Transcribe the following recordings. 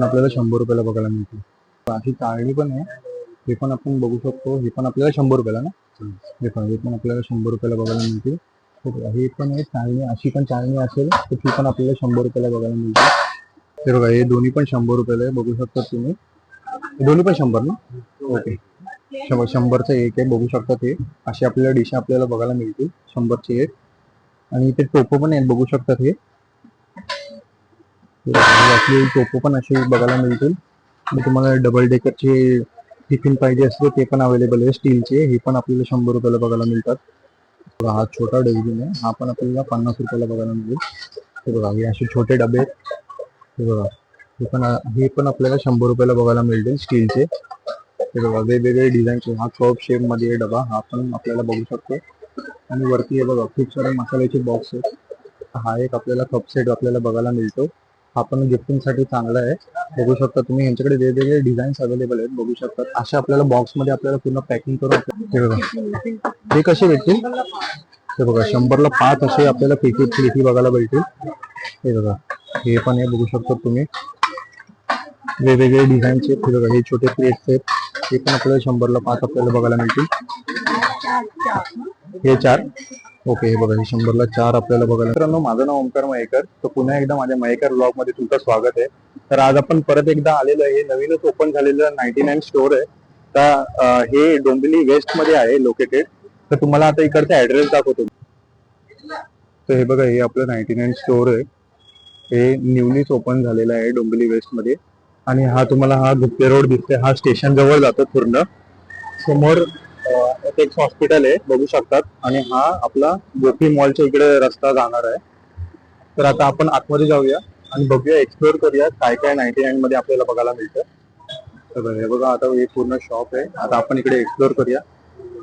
आपल्याला 100 रुपयाला बघायला मिळतील. अशी चाळणी पण आहे, हे पण आपण बघू शकतो. हे पण आपल्याला 100 रुपयाला ना, हे पण आपल्याला 100 रुपयाला बघायला मिळतील. हे पण आहे चाळणी, अशी पण चाळणी असेल तर ती पण आपल्याला 100 रुपयाला बघायला मिळते. हे बघा, हे दोन्ही पण 100 रुपयाला आहे, बघू शकता तुम्ही. दोन्ही पण 100 ना. ओके, 100चं एक आहे, बघू शकता. ते अशी आपल्याला डिश आपल्याला बघायला मिळतील 100ची एक. आणि इथे टोपं पण आहेत, बघू शकतात. हे आपली टोपं पण अशी बघायला मिळतील. तुम्हाला डबल डेकरचे टिफिन पाहिजे असले ते पण अवेलेबल आहे स्टीलचे, हे पण आपल्याला 100 रुपयाला बघायला मिळतात. हा छोटा डस्टबिन आहे, हा पण आपल्याला 50 रुपयाला बघायला मिळेल. हे बघा, हे असे छोटे डबे आहेत. हे बघा, हे पण आपल्याला 100 रुपयाला बघायला मिळतील स्टीलचे. हे बघा, वेगवेगळे डिझाईनचे. हा कप शेप मध्ये डबा, हा पण आपल्याला बघू शकतो. आणि वरती हे बघा, खूप सारे मसाल्याचे बॉक्स आहेत. हा एक आपल्याला कप सेट आपल्याला बघायला मिळतो. हा पण गिफ्टिंग साठी चांगला आहे, बघू शकता तुम्ही. यांच्याकडे वेगवेगळे डिझाईन्स अवेलेबल आहेत, बघू शकता. अशा आपल्याला बॉक्स मध्ये आपल्याला पूर्ण पॅकिंग करून. हे बघा, हे कसे भेटतील? हे बघा, 100ला 5 असे आपल्याला पेटी बघायला भेटतील. हे बघा, हे पण आहे, बघू शकता तुम्ही. वेगवेगळे डिझाईनचे. हे बघा, हे छोटे प्लेट्स आहेत, हे पण आपल्याला 100ला 5 आपल्याला बघायला मिळतील. हे 4. ओके, हे बघा, हे 100ला 4 आपल्याला बघायला. मित्रांनो, माझं नाव ओमकार मयेकर. तर पुन्हा एकदा माझ्या मयेकर ब्लॉग मध्ये तुमचं स्वागत आहे. तर आज आपण परत एकदा आलेलो आहे. नवीनच ओपन झालेलं 99 स्टोअर आहे. तर हे डोंबिवली वेस्ट मध्ये आहे लोकेटेड. तर तुम्हाला आता इकडचा ऍड्रेस दाखवतो. तर हे बघा, हे आपलं 99 स्टोअर आहे. हे न्यूलीच ओपन झालेलं आहे डोंबिवली वेस्ट मध्ये. आणि हा तुम्हाला हा गुप्ते रोड दिसतोय, हा स्टेशन जवळ जातो पूर्ण. समोर एक हॉस्पिटल आहे, बघू शकतात. आणि हा आपला गोपी मॉलच्या इकडे रस्ता जाणार आहे. तर आता आपण आतमध्ये जाऊया आणि बघूया, एक्सप्लोर करूया काय काय 99 मध्ये आपल्याला बघायला मिळतं. तर हे बघा, आता हे पूर्ण शॉप आहे. आता आपण इकडे एक्सप्लोर करूया.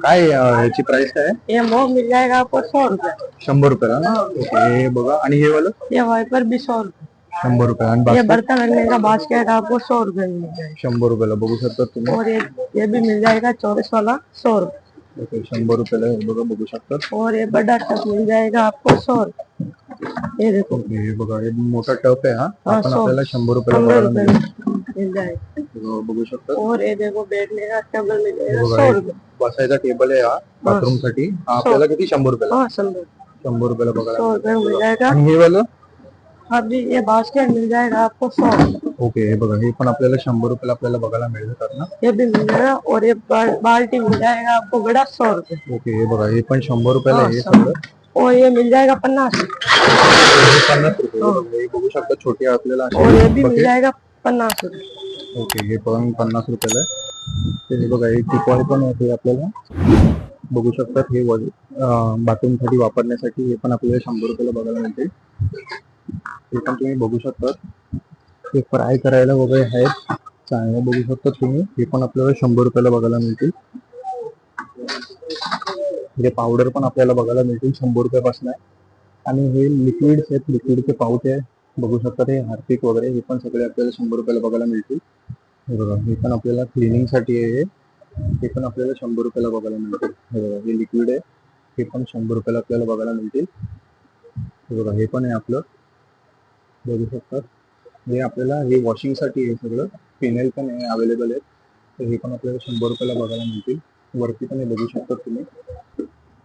काय ह्याची प्राइस काय आहे? ये मोह मिल जाएगा आपको 100 रुपये. 100 रुपयाला ना. ओके, हे बघा. आणि हे वाला ये वाइपर भी 100 रुपये. 100 रुपये. आणि ये बास्केट बर्तन रखने का बास्केट आपको 100 रुपये में मिल जाएगा. 100 रुपयाला, बघू शकता तुम्ही. और ये भी मिल जाएगा 24 वाला 100 रुपये. ओके, 100 रुपयाला हे बघा, बघू शकतात. और ये बड़ा टप मिल जाएगा आपको 100 रुपये. ये देखो. ओके, हे बघा, हे मोठा टप आहे. हा हाँ, आपण 100 आपल्याला 100 रुपयाला 100 बघायला रुपये मिळेल. में मिल जाएगा. हे बघू शकतात. और ये देखो, बैठने का टेबल हे मिलेगा बघा, 100 रुपये. बसायचा टेबल आहे हा बाथरूम साठी. हा आपल्याला किती? 100 रुपयाला. हाँ 100 100 रुपयाला बघायला 100 रुपये में मिल जाएगा. आणि हे वालं? अभी ये बास्केट मिल जाएगा आपको 100 रुपये. ओके, हे बघा, हे पण आपल्याला 100 रुपयाला आपल्याला बघायला मिळतात ना. ये भी मिल जाएगा. और ये बाल्टी मिल जाएगा आपको बड़ा 100 रुपये. ओके, हे बघा, हे पण 100 रुपयाला हाँ, आहे 100. सगळं. और ये मिल जाएगा 50 रुपये. हे 50 रुपये. हे बघू शकता, छोटे आपल्याला और ये भी असे मिल जाएगा 50 रुपये. ओके, हे पण 50 रुपयाला आहे. तर हे बघा, हे टिपॉय पण आहे आपल्याला, बघू शकतात. हे बाथरूम साठी वापरण्यासाठी, हे पण आपल्याला 100 रुपयाला बघायला मिळते. हे पण तुम्ही बघू शकता. ते फ्राय करायला वगैरे आहेत चांगले, बघू शकता तुम्ही. हे पण आपल्याला 100 रुपयाला बघायला मिळतील. हे पावडर पण आपल्याला बघायला मिळतील 100 रुपयापासून आहे. आणि हे लिक्विड आहेत, लिक्विडचे पाऊच आहे, बघू शकता. हे हार्पिक वगैरे, हे पण सगळे आपल्याला 100 रुपयाला बघायला मिळतील. हे बघा, हे पण आपल्याला क्लिनिंग साठी आहे. हे पण आपल्याला 100 रुपयाला बघायला मिळतील. हे बघा, हे लिक्विड आहे, हे पण 100 रुपयाला आपल्याला बघायला मिळतील. हे बघा, हे पण आहे आपलं, बघू शकतात. हे आपल्याला हे वॉशिंग साठी आहे सगळं. फिनाईल पण आहे अवेलेबल आहे. तर हे पण आपल्याला 100 रुपयाला बघायला मिळतील. वरती पण हे बघू शकता तुम्ही.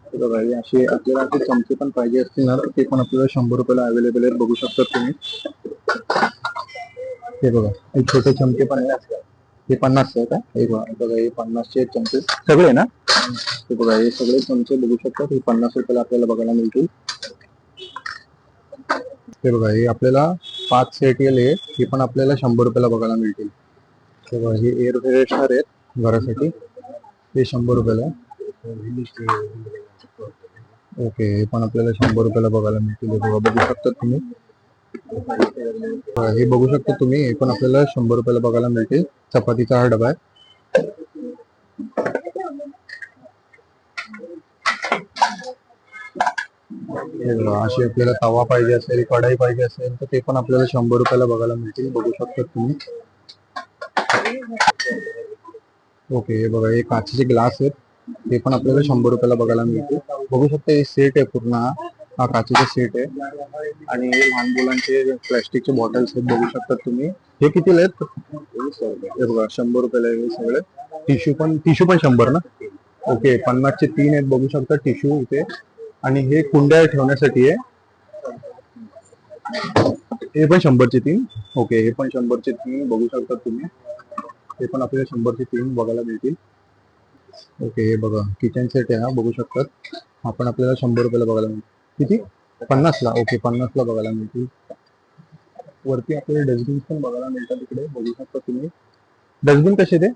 हे बघा, हे असे आपल्याला असे चमचे पण पाहिजे असतील ना, ते पण आपल्याला 100 रुपयाला अवेलेबल आहेत, बघू शकता तुम्ही. हे बघा, हे छोटे चमचे पण आहे. हे 50 आहे का? हे बघा, हे 50चे चमचे सगळे ना. हे बघा, हे सगळे चमचे बघू शकता. हे 50 रुपयाला आपल्याला बघायला मिळतील. हे बघा, हे आपल्याला 5 सेट येले, हे पण आपल्याला 100 रुपयाला बघायला मिळतील. हे बघा, हे एअर फ्रेशनर आहेत घरासाठी, हे 100 रुपयाला. ओके, हे पण आपल्याला 100 रुपयाला बघायला मिळतील. हे बघा, बघू शकता तुम्ही. हे बघू शकता तुम्ही, हे पण आपल्याला 100 रुपयाला बघायला मिळतील. चपातीचा हा डबा आहे. हे बघा, अशी आपल्याला तवा पाहिजे असेल, कढाई पाहिजे असेल, तर ते पण आपल्याला 100 रुपयाला बघायला मिळतील, बघू शकता तुम्ही. ओके, हे बघा, हे काचेचे ग्लास आहेत, ते पण आपल्याला 100 रुपयाला बघायला मिळतील. बघू शकता, हे सेट आहे पूर्ण. हा काचेचा सेट आहे आणि हे लहान मुलांचे प्लास्टिकचे बॉटल्स आहेत बघू शकतात तुम्ही. हे कितीला आहेत? हे बघा 100 रुपयाला आहे हे सगळे. टिश्यू पण 100 ना? ओके, 50 चे 3 आहेत बघू शकता टिश्यू इथे. आणि हे कुंड्या ठेवण्यासाठी आहे. हे पण 100 चे 3. ओके, हे पण 100 चे 3 बघू शकता तुम्ही. हे पण आपल्याला 100 चे 3 बघायला मिळतील. ओके, हे बघा किचन सेट आहे हा बघू शकतात. हा पण आपल्याला 100 रुपयाला बघायला मिळतील. किती? 50 ला. ओके, 50 ला बघायला मिळतील. वरती आपल्याला डस्टबिन पण बघायला मिळतात तिकडे बघू शकता तुम्ही. डस्टबिन कसे ते?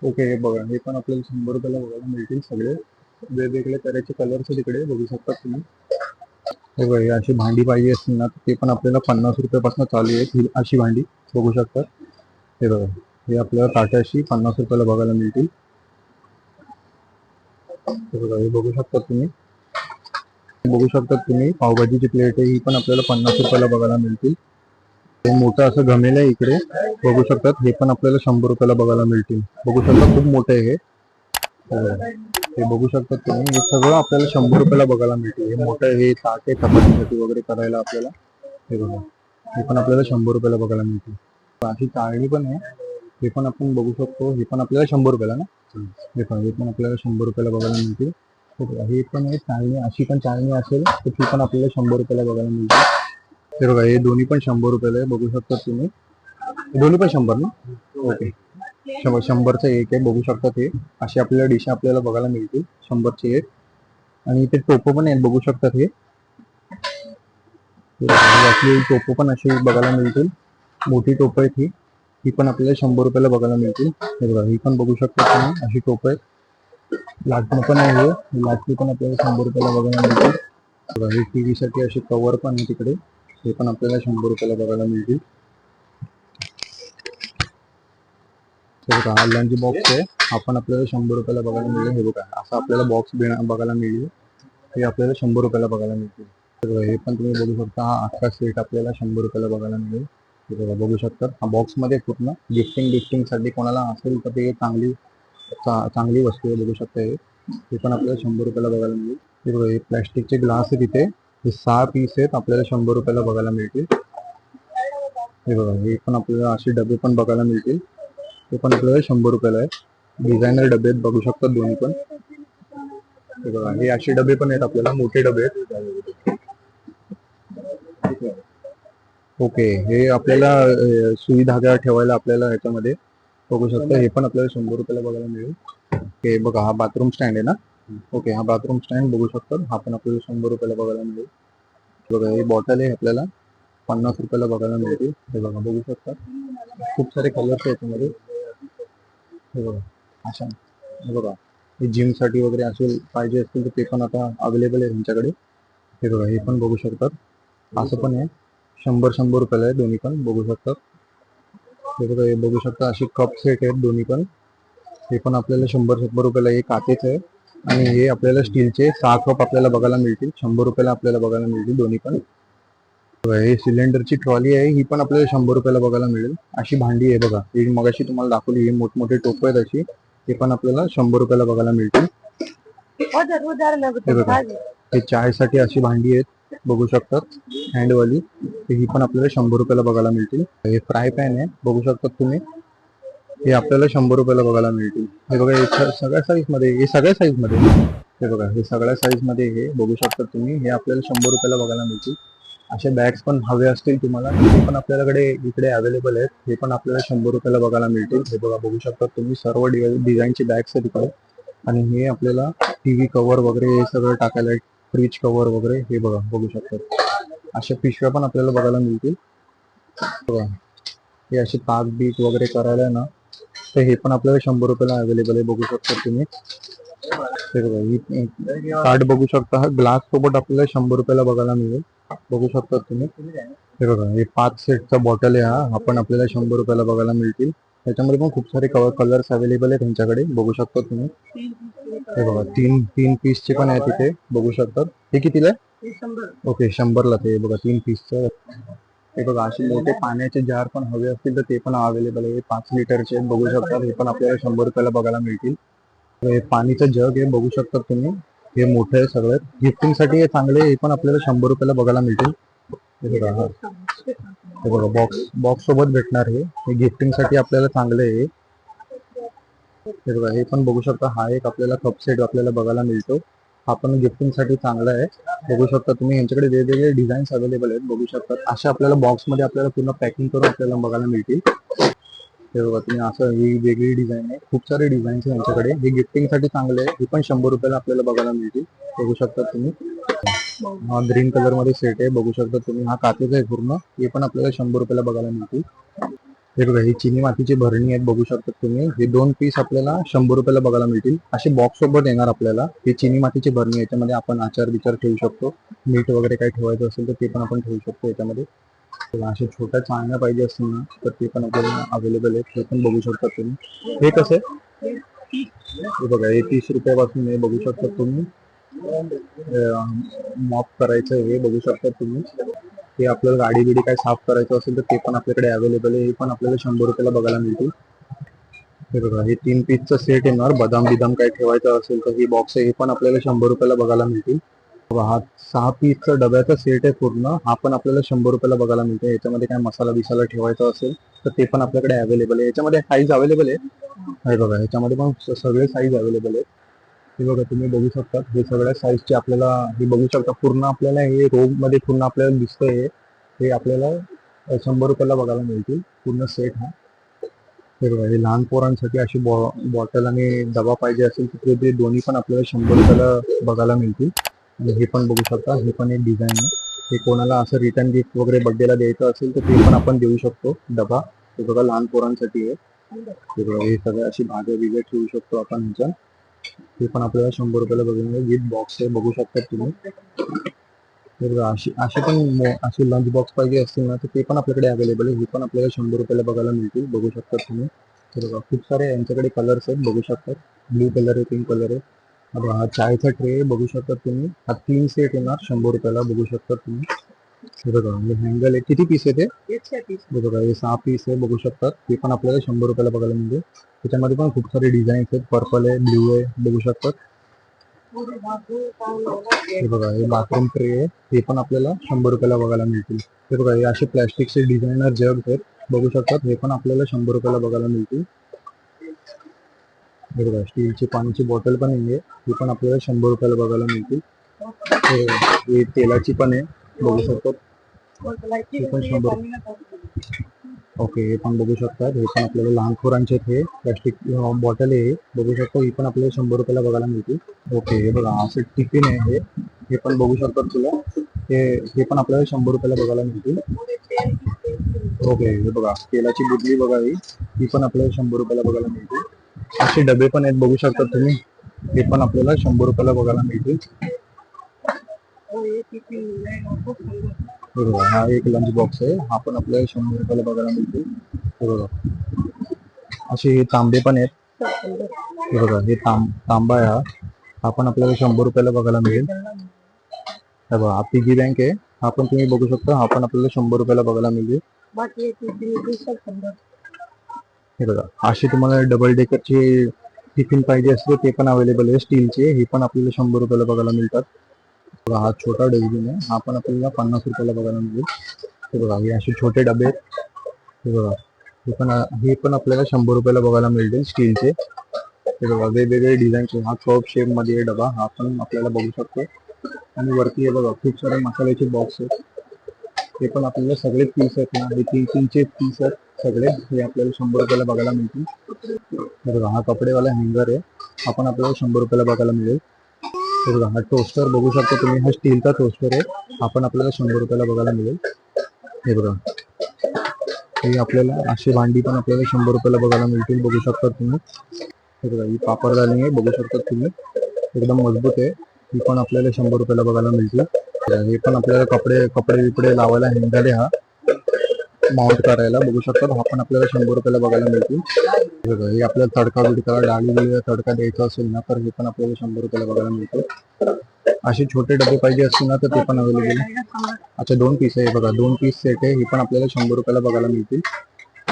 ओके, हे बघा हे पण आपल्याला 100 रुपयाला बघायला मिळतील. सगळे वेगवेगळे तऱ्हेचे कलर्स तिकडे बघू शकता तुम्ही. हे बघा, हे अशी भांडी पाहिजे असतील ना ते पण आपल्याला 50 रुपयापासून चालू आहे. अशी भांडी बघू शकता. हे बघा, हे आपल्याला ताटाशी 50 रुपयाला बघायला मिळतील. हे बघा, हे बघू शकता तुम्ही. बघू शकता तुम्ही पावभाजीची प्लेट आहे ही पण आपल्याला 50 रुपयाला बघायला मिळतील. हे मोठं असं घमेल आहे इकडे बघू शकतात. हे पण आपल्याला 100 रुपयाला बघायला मिळतील. बघू शकता खूप मोठं आहे हे. हे बघू शकता तुम्ही. हे सगळं आपल्याला 100 रुपयाला बघायला मिळतील. हे मोठं हे ताट आहे चपातीसाठी वगैरे करायला आपल्याला. हे बघा, हे पण आपल्याला 100 रुपयाला बघायला मिळतील. अशी चाळणी पण आहे. हे पण आपण बघू शकतो. हे पण आपल्याला 100 रुपयाला ना? हे पण आपल्याला 100 रुपयाला बघायला मिळतील. हे पण आहे चाळणी. अशी पण चाळणी असेल तर ती पण आपल्याला 100 रुपयाला बघायला मिळतील. हे बघा, हे दोन्ही पण 100 रुपयाला आहे बघू शकता तुम्ही. दोन्ही पण 100 ना? ओके, 100चं एक आहे बघू शकता. ते अशी आपल्याला डिश आपल्याला बघायला मिळतील 100चे एक. आणि इथे टोपं पण आहेत बघू शकतात. हे आपली टोपं पण अशी बघायला मिळतील. मोठी टोपं आहेत ही पण आपल्याला 100 रुपयाला बघायला मिळतील. हे बघा, ही पण बघू शकता तुम्ही अशी टोपं आहेत. लाटणं पण आहे हे. लाटणी पण आपल्याला 100 रुपयाला बघायला मिळतील. बघा, हे टीव्ही साठी असे कव्हर पण आहे तिकडे. हे पण आपल्याला 100 रुपयाला बघायला मिळतील. बघा, लंच बॉक्स आहे हा पण आपल्याला 100 रुपयाला बघायला मिळेल. हे बघा, असं आपल्याला बॉक्स बघायला मिळेल. हे आपल्याला 100 रुपयाला बघायला मिळतील. हे पण तुम्ही बघू शकता. हा अख्खा सेट आपल्याला 100 रुपयाला बघायला मिळेल. हे बघा बघू शकता. हा बॉक्स मध्ये पूर्ण गिफ्टिंग साठी कोणाला असेल तर ते चांगली वस्तू आहे बघू शकता. हे पण आपल्याला 100 रुपयाला बघायला मिळेल. हे बघा, हे प्लॅस्टिकचे ग्लास आहे तिथे. हे 6 पीस आहेत आपल्याला 100 रुपयाला बघायला मिळतील. हे बघा, हे पण आपल्याला असे डबे पण बघायला मिळतील. ते पण आपल्याला 100 रुपयाला आहे. डिझायनर डबे आहेत बघू शकता दोन्ही पण. हे बघा, हे असे डबे पण आहेत आपल्याला मोठे डबे आहेत. ओके, हे आपल्याला सुई धागा ठेवायला आपल्याला ह्याच्यामध्ये बघू शकता. हे पण आपल्याला 100 रुपयाला बघायला मिळेल. हे बघा, हा बाथरूम स्टँड आहे ना? ओके, हा बाथरूम स्टँड बघू शकता. हा पण आपल्याला 100 रुपयाला बघायला मिळेल. बघा, ही बॉटल आहे आपल्याला 50 रुपयाला बघायला मिळतील. हे बघा बघू शकता. खूप सारे कलर्स आहेत याच्यामध्ये. हे बघा, अशा हे बघा, हे जिम साठी वगैरे असेल पाहिजे असतील तर ते पण आता अवेलेबल आहे त्यांच्याकडे. हे बघा, हे पण बघू शकतात. असं पण आहे 100 रुपयाला आहे दोन्ही पण बघू शकतात. हे बघा, हे बघू शकता अशी कप सेट आहेत दोन्ही पण. हे पण आपल्याला 100 रुपयाला. हे काचेच आहे आणि हे आपल्याला स्टीलचे 6 कप आपल्याला बघायला मिळतील. 100 रुपयाला आपल्याला बघायला मिळतील दोन्ही पण. हे सिलेंडरची ट्रॉली आहे ही पण आपल्याला 100 रुपयाला बघायला मिळेल. अशी भांडी आहे बघा, ही मगाशी तुम्हाला दाखवली. ही मोठमोठे टोप आहेत अशी. हे पण आपल्याला 100 रुपयाला बघायला मिळतील. हे बघा, हे चायसाठी अशी भांडी आहेत बघू शकतात हँडवाली. ही पण आपल्याला 100 रुपयाला बघायला मिळतील. हे फ्राय पॅन आहे बघू शकतात तुम्ही. हे आपल्याला 100 रुपयाला बघायला मिळतील. हे बघा, हे सगळ्या साईज मध्ये. हे सगळ्या साईज मध्ये. हे बघा, हे सगळ्या साईज मध्ये हे बघू शकतात तुम्ही. हे आपल्याला 100 रुपयाला बघायला मिळतील. असे बॅग्स पण हवे असतील तुम्हाला ते पण आपल्याकडे इकडे अवेलेबल आहेत. हे पण आपल्याला 100 रुपयाला बघायला मिळतील. हे बघा बघू शकता तुम्ही सर्व डिझाईनचे बॅग्स आहेत इकडे. आणि हे आपल्याला टीव्ही कव्हर वगैरे हे सगळं टाकायला, फ्रीज कव्हर वगैरे हे बघा बघू शकतात. अशा पिशव्या पण आपल्याला बघायला मिळतील. बघा, हे असे ताक बीक वगैरे करायला ना तर हे पण आपल्याला 100 रुपयाला अवेलेबल आहे बघू शकता तुम्ही. हे बघा, ही कार्ड बघू शकता. हा ग्लास सोबत आपल्याला 100 रुपयाला बघायला मिळेल बघू शकता तुम्ही. हे बघा, हे 5 सेटचा बॉटल आहे हा पण आपल्याला 100 रुपयाला बघायला मिळतील. त्याच्यामध्ये पण खूप सारे कलर्स अवेलेबल आहेत त्यांच्याकडे बघू शकता तुम्ही. हे बघा, तीन पीसचे पण आहे तिथे बघू शकतात. हे कितीला आहे? ओके, 100ला ते बघा 3 पीसचं. हे बघा, असे मोठे पाण्याचे जार पण हवे असतील तर ते पण अवेलेबल आहे. 5 लिटरचे बघू शकतात. हे पण आपल्याला 100 रुपयाला बघायला मिळतील. हे पाणीचं जग आहे बघू शकता तुम्ही. हे मोठे आहे सगळे गिफ्टिंग साठी हे चांगले हे पण आपल्याला 100 रुपयाला बघायला मिळतील. हे बघा हा. हे बघा बॉक्स सोबत भेटणार हे गिफ्टिंग साठी आपल्याला चांगले आहे. हे बघा हे पण बघू शकता हा एक आपल्याला कप सेट आपल्याला बघायला मिळतो. हा पण गिफ्टिंग साठी चांगला आहे. बघू शकता तुम्ही यांच्याकडे वेगवेगळे डिझाईन्स अवेलेबल आहेत बघू शकता. अशा आपल्याला बॉक्स मध्ये आपल्याला पूर्ण पॅकिंग करून आपल्याला बघायला मिळतील. हे बघा तुम्ही असं ही वेगळी डिझाईन आहे खूप सारे डिझाईन्स आहे यांच्याकडे. हे गिफ्टिंग साठी चांगले आहे. हे पण 100 रुपयाला आपल्याला बघायला मिळतील बघू शकता तुम्ही. हा ग्रीन कलर मध्ये सेट आहे बघू शकता तुम्ही. हा काचेचा आहे पूर्ण. हे पण आपल्याला 100 रुपयाला बघायला मिळतील. हे बघा ही चिनी मातीची भरणी आहेत बघू शकता तुम्ही. हे 2 पीस आपल्याला 100 रुपयाला बघायला मिळतील. असे बॉक्स सोबत येणार आपल्याला. ही चिनी मातीची भरणी याच्यामध्ये आपण आचार विचार ठेवू शकतो. मीठ वगैरे काही ठेवायचं असेल तर ते पण आपण ठेवू शकतो याच्यामध्ये. अशा छोट्या चाळण्या पाहिजे असतील ना तर ते पण आपल्याला अवेलेबल आहेत. हे पण बघू शकता तुम्ही. हे कसं आहे हे बघा हे 30 रुपयापासून हे बघू शकता तुम्ही. मॉप करायचं हे बघू शकता तुम्ही. ते आपल्याला गाडी बिडी काय साफ करायचं असेल तर ते पण आपल्याकडे अवेलेबल आहे. हे पण आपल्याला 100 रुपयाला बघायला मिळतील. हे बघा हे 3 पीसचं सेट येणार. बदाम बिदाम काय ठेवायचं असेल तर ही बॉक्स आहे. हे पण आपल्याला 100 रुपयाला बघायला मिळतील. बघा हा 6 पीसचा डब्याचा सेट आहे पूर्ण. हा पण आपल्याला 100 रुपयाला बघायला मिळतो. याच्यामध्ये काय मसाला बिसाला ठेवायचा असेल तर ते पण आपल्याकडे अवेलेबल आहे. याच्यामध्ये साईज अवेलेबल आहे. हे बघा ह्याच्यामध्ये पण सगळे साईज अवेलेबल आहेत. हे बघा तुम्ही बघू शकता हे सगळ्या साईजचे आपल्याला हे बघू शकता पूर्ण आपल्याला हे रोग मध्ये पूर्ण आपल्याला दिसतंय. हे आपल्याला 100 रुपयाला बघायला मिळतील पूर्ण सेट हा. हे बघा हे लहान पोरांसाठी अशी बॉटल आणि डबा पाहिजे असेल तर ते दोन्ही पण आपल्याला 100 रुपयाला बघायला मिळतील. आणि हे पण बघू शकता हे पण एक डिझाईन आहे. हे कोणाला असं रिटर्न गिफ्ट वगैरे बर्थडेला द्यायचं असेल तर ते पण आपण देऊ शकतो डबा. हे बघा लहान पोरांसाठी आहे. हे बघा हे सगळे अशी भाज्या बिज्या ठेवू शकतो आपण ह्याच्या. हे पण आपल्याला 100 रुपयाला बघायला विथ बॉक्स आहे बघू शकता तुम्ही. हे बघा असे पण असे लंच बॉक्स पाहिजे असतील ना तर ते पण आपल्याकडे अवेलेबल आहे. हे पण आपल्याला 100 रुपयाला बघायला मिळतील बघू शकता तुम्ही. हे बघा खूप सारे यांच्याकडे कलर्स आहेत बघू शकता. ब्लू कलर आहे पिंक कलर आहे. बघा हा चायचा ट्रे बघू शकता तुम्ही. हा 3 सेट येणार 100 रुपयाला बघू शकता तुम्ही. हे बघा हे हँगल आहे किती पीस आहे ते. हे बघा हे 6 पीस आहे बघू शकतात. ते पण आपल्याला 100 रुपयाला बघायला मिळते. त्याच्यामध्ये पण खूप सारे डिझाईन्स आहेत. पर्पल आहे ब्ल्यू आहे बघू शकतात. हे बघा हे बाथरूम ट्रे आहे. हे पण आपल्याला 100 रुपयाला बघायला मिळतील. हे बघा हे असे प्लॅस्टिकचे डिझायनर जग आहेत बघू शकतात. हे पण आपल्याला 100 रुपयाला बघायला मिळतील. हे बघा स्टीलची पाण्याची बॉटल पण आहे. ही पण आपल्याला 100 रुपयाला बघायला मिळतील. हे तेलाची पण आहे बघू शकतात. हे पण 100. ओके हे पण बघू शकतात. हे पण आपल्याला लहान पोरांचे हे प्लॅस्टिक बॉटल आहे बघू शकतो. ही पण आपल्याला 100 रुपयाला बघायला मिळतील. ओके हे बघा असं टिफिन आहे हे पण बघू शकतात तुला. हे पण आपल्याला 100 रुपयाला बघायला मिळतील. ओके हे बघा तेलाची बुदली बघा ही पण आपल्याला 100 रुपयाला बघायला मिळतील. असे डबे पण आहेत बघू शकता तुम्ही. हे पण आपल्याला 100 रुपयाला बघायला मिळतील. बरोबर हा एक लंच बॉक्स आहे. हा पण आपल्याला 100 रुपयाला बघायला मिळतील. बरोबर असे हे तांबे पण आहेत. हे बघा हे तांबा आहे हा पण आपल्याला 100 रुपयाला बघायला मिळेल. हे बघा हा पिगी बँक आहे. हा पण तुम्ही बघू शकता. हा पण आपल्याला 100 रुपयाला बघायला मिळेल. हे बघा असे तुम्हाला डबल डेकरचे टिफिन पाहिजे असते ते पण अवेलेबल आहे स्टीलचे. हे पण आपल्याला 100 रुपयाला बघायला मिळतात. बघा हा छोटा डस्टबिन आहे. हा पण आपल्याला 50 रुपयाला बघायला मिळेल. हे बघा हे असे छोटे डबे आहेत. हे बघा हे पण आपल्याला 100 रुपयाला बघायला मिळतील स्टीलचे. हे बघा वेगवेगळे डिझाईनचे. हा कप शेप मध्ये डबा हा पण आपल्याला बघू शकतो. आणि वरती हे बघा खूप सारे मसाल्याचे बॉक्स आहेत. हे पण आपल्याला सगळे पीस आहेत ना हे 3-3चे पीस आहेत सगळे. हे आपल्याला 100 रुपयाला बघायला मिळतील. हे बघा हा कपडेवाला हँगर आहे. हा पण आपल्याला 100 रुपयाला बघायला मिळेल. हे बघा हा टोस्टर बघू शकता तुम्ही. हा स्टीलचा टोस्टर आहे. हा पण आपल्याला 100 रुपयाला बघायला मिळेल. हे बघा हे आपल्याला अशी भांडी पण आपल्याला 100 रुपयाला बघायला मिळतील बघू शकता तुम्ही. हे बघा ही पापडदाणी आहे बघू शकता तुम्ही. एकदम मजबूत आहे. ही पण आपल्याला 100 रुपयाला बघायला मिळतील. हे पण आपल्याला कपडे बिपडे लावायला हँगर आहे हा माउंट करायला बघू शकता. हा पण आपल्याला 100 रुपयाला बघायला मिळतील. हे बघा हे आपल्याला तडका बिडका डाळी तडका द्यायचा असेल ना तर हे पण आपल्याला 100 रुपयाला बघायला मिळतं. असे छोटे डबे पाहिजे असतील ना तर ते पण अवेलेबल आहे. अच्छा 2 पीस आहे. बघा 2 पीस सेट आहे. हे पण आपल्याला 100 रुपयाला बघायला मिळतील.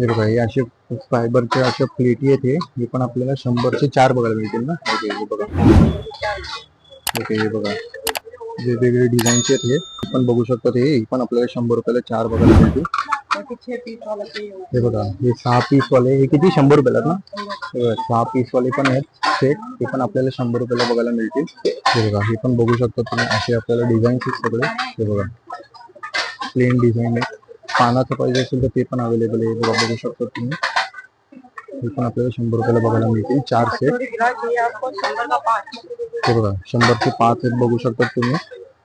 हे बघा हे असे फायबरचे अशा प्लेटी आहेत. हे पण आपल्याला 100चे 4 बघायला मिळतील ना. हे बघा ओके हे बघा वेगवेगळे डिझाईनचे आहेत हे पण बघू शकतात. हे पण आपल्याला 100 रुपयाला 4 बघायला मिळतील. हे बघा हे 6 पीस वाले हे किती 100 रुपयाला ना. हे बघा 6 पीस वाले पण आहेत सेट, ते पण आपल्याला 100 रुपयाला बघायला मिळतील. हे बघा हे पण बघू शकता तुम्ही असे आपल्याला डिझाईन्स आहेत सगळे. हे बघा प्लेन डिझाईन आहे. पानाचं पाहिजे असेल तर ते पण अवेलेबल आहे. बघा बघू शकता तुम्ही हे पण आपल्याला 100 रुपयाला बघायला मिळतील 4 सेट. हे बघा 100चे 5 आहेत बघू शकता तुम्ही.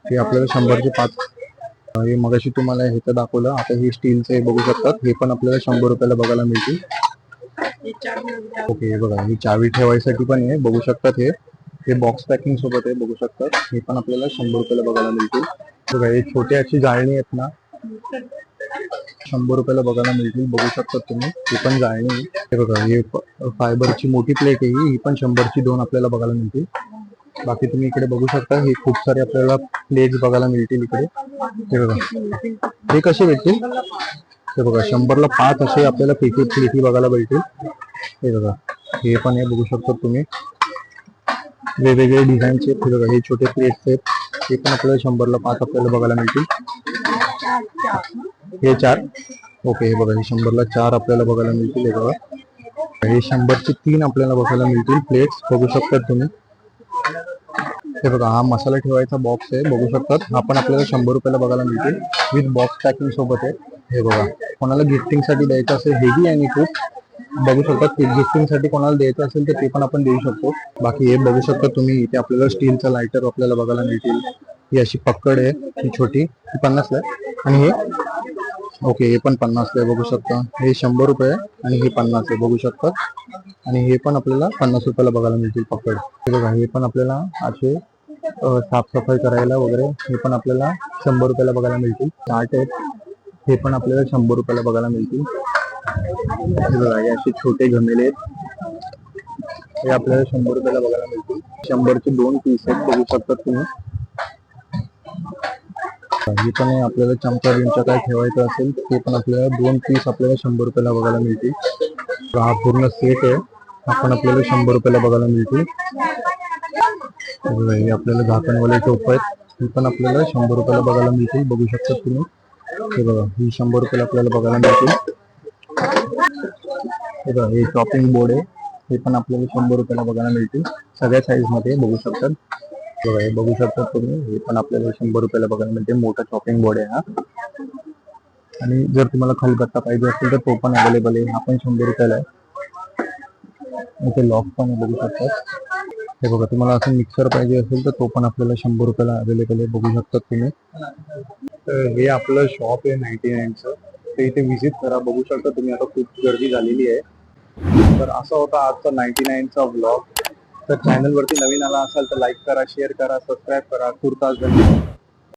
हे आपल्याला 100चे 5. हे मगाशी तुम्हाला हे तर दाखवलं, आता हे स्टीलचं हे बघू शकतात. हे पण आपल्याला 100 रुपयाला बघायला मिळतील. ओके हे बघा ही चावी ठेवायसाठी पण आहे बघू शकतात. हे बॉक्स पॅकिंग सोबत आहे बघू शकतात. हे पण आपल्याला 100 रुपयाला बघायला मिळतील. बघा हे छोटे अशी जाळणी आहेत ना 100 रुपयाला बघायला मिळतील बघू शकतात तुम्ही. ही पण जाळणी आहे. हे बघा हे फायबरची मोठी प्लेट आहे ही पण 100ची 2 आपल्याला बघायला मिळतील. बाकी तुम्ही इकडे बघू शकता हे खूप सारे आपल्याला प्लेट्स बघायला मिळतील इकडे. हे बघा हे कसे भेटतील. हे बघा 100ला 5 असे आपल्याला प्लेटी बघायला भेटतील. हे बघा हे पण आहे बघू शकता तुम्ही वेगवेगळे डिझाईनचे. हे बघा हे छोटे प्लेट्स आहेत हे पण आपल्याला 100ला 5 आपल्याला बघायला मिळतील. हे 4 ओके हे बघा हे 100ला 4 आपल्याला बघायला मिळतील. हे बघा हे 100चे 3 आपल्याला बघायला मिळतील प्लेट्स बघू शकतात तुम्ही. हे बघा हा मसाला ठेवायचा बॉक्स आहे बघू शकतात. हा पण आपल्याला 100 रुपयाला बघायला मिळतील विथ बॉक्स पॅकिंग सोबत आहे. हे बघा कोणाला गिफ्टिंग साठी द्यायचं असेल हेवी आणि खूप बघू शकतात. गिफ्टिंग साठी कोणाला द्यायचं असेल तर ते पण आपण देऊ शकतो. बाकी हे बघू शकता तुम्ही इथे आपल्याला स्टीलचा लायटर आपल्याला बघायला मिळतील. ही अशी पकड आहे ही छोटी ही 50 ला आहे. आणि हे ओके हे पण 50 ला आहे बघू शकता. हे 100 रुपये आणि हे 50 आहे बघू शकतात. आणि हे पण आपल्याला 50 रुपयाला बघायला मिळतील पकड. हे बघा हे पण आपल्याला असे साफसफाई करायला वगैरे हे पण आपल्याला 100 रुपयाला बघायला मिळतील. चार्ट आहेत हे पण आपल्याला 100 रुपयाला बघायला मिळतील. हे बघा हे असे छोटे घमेले आहेत हे आपल्याला 100 रुपयाला बघायला मिळतील. 100चे 2 पीस आहेत बघू शकतात तुम्ही. हे पण आपल्याला चमचा बिमचा काय ठेवायचं असेल ते पण आपल्याला 2 पीस आपल्याला 100 रुपयाला बघायला मिळतील. हा पूर्ण सेट आहे हा पण आपल्याला 100 रुपयाला बघायला मिळतील. हे आपल्याला झाकणवाले टोप आहेत हे पण आपल्याला 100 रुपयाला बघायला मिळतील बघू शकता तुम्ही. हे बघा ही 100 रुपयाला आपल्याला बघायला मिळतील. हे बघा हे चॉपिंग बोर्ड आहे हे पण आपल्याला 100 रुपयाला बघायला मिळतील सगळ्या साईज मध्ये बघू शकतात. बघा हे बघू शकता तुम्ही हे पण आपल्याला 100 रुपयाला बघायला मिळते. मोठा चॉपिंग बोर्ड आहे हा. आणि जर तुम्हाला खलबत्ता पाहिजे असेल तर तो पण अवेलेबल आहे हा पण 100 रुपयाला आहे. इथे लॉक पण बघू शकतात. हे बघा तुम्हाला असं मिक्सर पाहिजे असेल तर तो पण आपल्याला 100 रुपयाला अवेलेबल आहे बघू शकतात तुम्ही. तर हे आपलं शॉप आहे 99चं तर इथे व्हिजिट करा बघू शकता तुम्ही. आता खूप गर्दी झालेली आहे. तर असा होता आजचा 99चा व्लॉग. तर चॅनल वरती नवीन आला असाल तर लाईक करा शेअर करा सबस्क्राईब करा. खूप धन्यवाद.